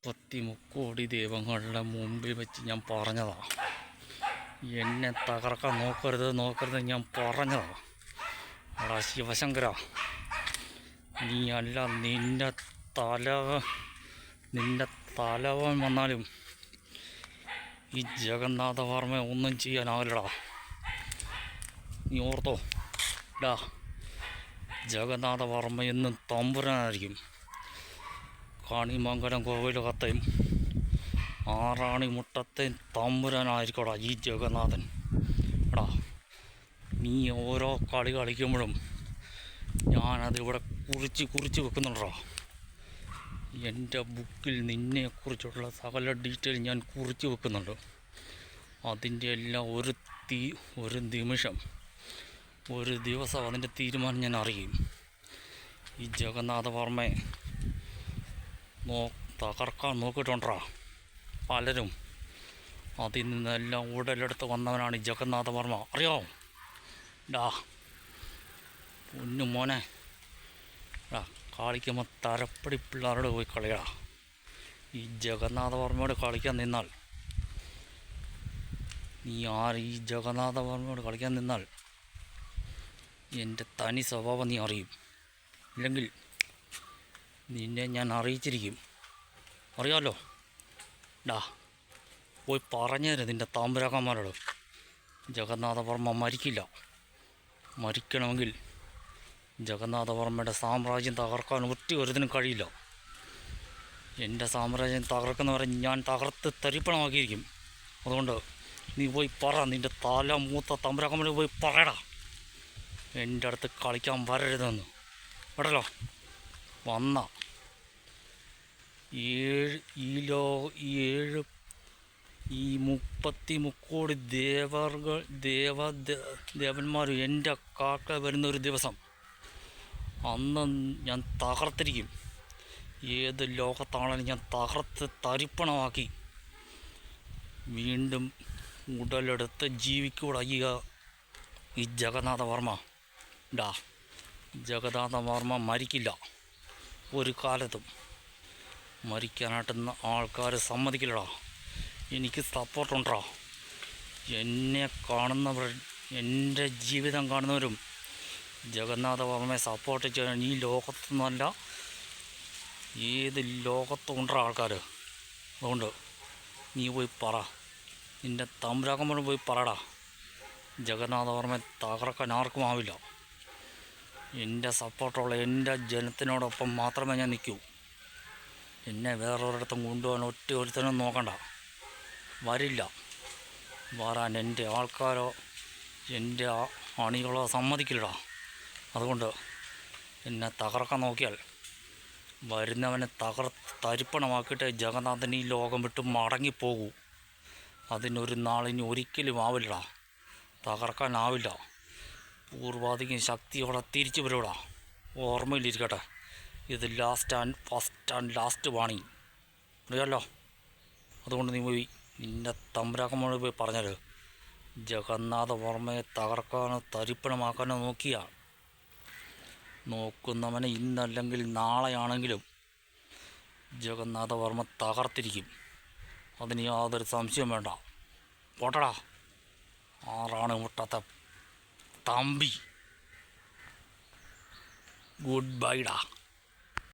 130 ദൈവങ്ങളുടെ മുമ്പിൽ വെച്ച് ഞാൻ പറഞ്ഞതാ, എന്നെ തകർക്കാൻ നോക്കരുത് ഞാൻ പറഞ്ഞതാ. എടാ ശിവശങ്കര, നീ അല്ല നിന്റെ തലവൻ വന്നാലും ഈ ജഗന്നാഥവർമ്മ ഒന്നും ചെയ്യാനാവില്ലടാ. നീ ഓർത്തോ ഡാ, ജഗന്നാഥവർമ്മ എന്നും തമ്പുരാനായിരിക്കും. കാണിമംഗലം കോവിലകത്തെയും ആറാണിമുട്ടത്തെയും തമ്പുരാനായിരിക്കടാ ഈ ജഗന്നാഥൻ. എടാ, നീ ഓരോ കളി കളിക്കുമ്പോഴും ഞാനതിവിടെ കുറിച്ച് വെക്കുന്നുണ്ടോ. എൻ്റെ ബുക്കിൽ നിന്നെക്കുറിച്ചുള്ള സകല ഡീറ്റെയിൽ ഞാൻ കുറിച്ച് വെക്കുന്നുണ്ട്. അതിൻ്റെ എല്ലാം ഒരു നിമിഷം, ഒരു ദിവസം അതിൻ്റെ തീരുമാനം ഞാൻ അറിയും. ഈ ജഗന്നാഥവർമ്മയെ തകർക്കാൻ നോക്കിയിട്ടുണ്ടാ പലരും. അതിൽ നിന്നെല്ലാം ഉടലെടുത്ത് വന്നവനാണ് ഈ ജഗന്നാഥവർമ്മ, അറിയാമോ ഡാ. പൊന്നു മോനെ ഡാ, കളിക്കുമ്പോൾ തരപ്പടി പിള്ളേരോട് പോയി കളിയടാ. ഈ ജഗന്നാഥവർമ്മയോട് കളിക്കാൻ നിന്നാൽ ഈ ജഗന്നാഥവർമ്മയോട് കളിക്കാൻ നിന്നാൽ എൻ്റെ തനി സ്വഭാവം നീ അറിയും. ഇല്ലെങ്കിൽ നിന്നെ ഞാൻ അറിയിച്ചിരിക്കും, അറിയാമല്ലോ ഡാ. പോയി പറഞ്ഞുതരും നിൻ്റെ താമ്പുരാക്കന്മാരോട്, ജഗന്നാഥവർമ്മ മരിക്കില്ല. മരിക്കണമെങ്കിൽ ജഗന്നാഥവർമ്മയുടെ സാമ്രാജ്യം തകർക്കാൻ ഒരുതിനും കഴിയില്ല. എൻ്റെ സാമ്രാജ്യം തകർക്കുന്നവരെ ഞാൻ തകർത്ത് തരിപ്പണമാക്കിയിരിക്കും. അതുകൊണ്ട് നീ പോയി പറ, നിൻ്റെ തല മൂത്ത തമ്പുരാക്കന്മാരോട് പോയി പറയടാ, എൻ്റെ അടുത്ത് കളിക്കാൻ വരരുതെന്ന്. കേട്ടല്ലോ. വന്ന 33 ദേവന്മാരും എൻ്റെ കാക്ക വരുന്നൊരു ദിവസം, അന്ന് ഞാൻ തകർത്തിരിക്കും. ഏത് ലോകത്താണെങ്കിലും ഞാൻ തകർത്ത് തരിപ്പണമാക്കി വീണ്ടും ഉടലെടുത്ത് ജീവിക്കൂടാ ഈ ജഗന്നാഥവർമ്മ ഡാ. ജഗന്നാഥവർമ്മ മരിക്കില്ല, ഒരു കാലത്തും മരിക്കാനായിട്ടുന്ന ആൾക്കാർ സമ്മതിക്കില്ലടാ. എനിക്ക് സപ്പോർട്ടുണ്ടാ. എന്നെ കാണുന്നവർ, എൻ്റെ ജീവിതം കാണുന്നവരും ജഗന്നാഥവർമ്മയെ സപ്പോർട്ട് ചെയ്യാൻ ഈ ലോകത്തൊന്നുമല്ല, ഏത് ലോകത്തും ഉണ്ടാ ആൾക്കാർ. അതുകൊണ്ട് നീ പോയി പറ, നിൻ്റെ തമ്പുരാക്കന്മാർ പോയി പറടാ, ജഗന്നാഥവർമ്മയെ തകർക്കാൻ ആർക്കും ആവില്ല. എൻ്റെ സപ്പോർട്ടുള്ള എൻ്റെ ജനത്തിനോടൊപ്പം മാത്രമേ ഞാൻ നിൽക്കൂ. എന്നെ വേറൊരിടത്തും കൊണ്ടുപോകാൻ ഒരുത്തനും നോക്കണ്ട. വരില്ല. വരാൻ എൻ്റെ ആൾക്കാരോ എൻ്റെ അണികളോ സമ്മതിക്കില്ലടാ. അതുകൊണ്ട് എന്നെ തകർക്കാൻ നോക്കിയാൽ വരുന്നവനെ തരിപ്പണമാക്കിയിട്ട് ജഗന്നാഥൻ ഈ ലോകം വിട്ട് മടങ്ങിപ്പോകൂ. അതിനൊരു നാളിനി ഒരിക്കലും ആവില്ലടാ, തകർക്കാനാവില്ല. പൂർവാധികം ശക്തിയോടെ തിരിച്ചു വരൂടാ. ഓർമ്മയിലിരിക്കട്ടെ, ഇത് ഫസ്റ്റ് ആൻഡ് ലാസ്റ്റ് വാണിംഗ്, അറിയാമല്ലോ. അതുകൊണ്ട് നീ പോയി നിൻ്റെ തമ്പുരാക്കന്മാരോട് പോയി പറഞ്ഞാൽ, ജഗന്നാഥവർമ്മയെ തകർക്കാനോ തരിപ്പണമാക്കാനോ നോക്കുന്നവനെ ഇന്നല്ലെങ്കിൽ നാളെയാണെങ്കിലും ജഗന്നാഥവർമ്മ തകർത്തിരിക്കും. അതിന് യാതൊരു സംശയം വേണ്ട. പോട്ടടാ, ആറാണിമുട്ടത്തെ തമ്പി. ഗുഡ് ബൈ ഡാ.